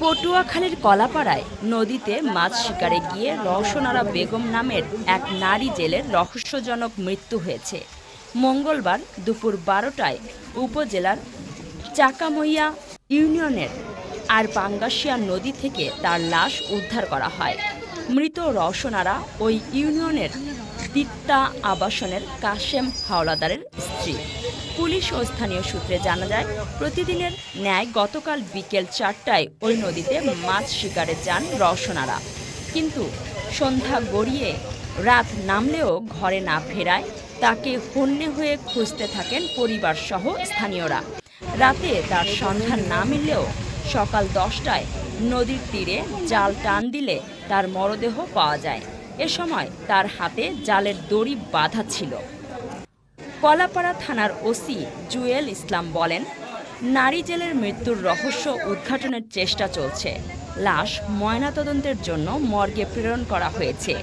পটুয়াখালীর কলাপাড়ায় নদীতে মাছ শিকারে গিয়ে রওশনারা বেগম নামের এক নারী জেলের রহস্যজনক মৃত্যু হয়েছে। মঙ্গলবার দুপুর ১২টায় উপজেলার চাকামইয়া ইউনিয়নের আর পাঙ্গাসিয়া নদী থেকে তার লাশ উদ্ধার করা হয়। মৃত রওশনারা ওই ইউনিয়নের দিত্তা আবাসনের কাশেম হাওলাদারের স্ত্রী। পুলিশ ও স্থানীয় সূত্রে জানা যায়, প্রতিদিনের ন্যায় গতকাল বিকেল ৪টায় ওই নদীতে মাছ শিকারে যান রওশনারা। কিন্তু সন্ধ্যা গড়িয়ে রাত নামলেও ঘরে না ফেরায় তাকে হন্যে হয়ে খুঁজতে থাকেন পরিবারসহ স্থানীয়রা। রাতে তার সন্ধান না মিললেও সকাল ১০টায় নদীর তীরে জাল টান দিলে তার মরদেহ পাওয়া যায়। এ সময় তার হাতে জালের দড়ি বাঁধা ছিল। কলাপাড়া থানার ওসি জুয়েল ইসলাম বলেন, নারী জেলের মৃত্যুর রহস্য উদ্ঘাটনের চেষ্টা চলছে। লাশ ময়নাতদন্তের জন্য মর্গে প্রেরণ করা হয়েছে।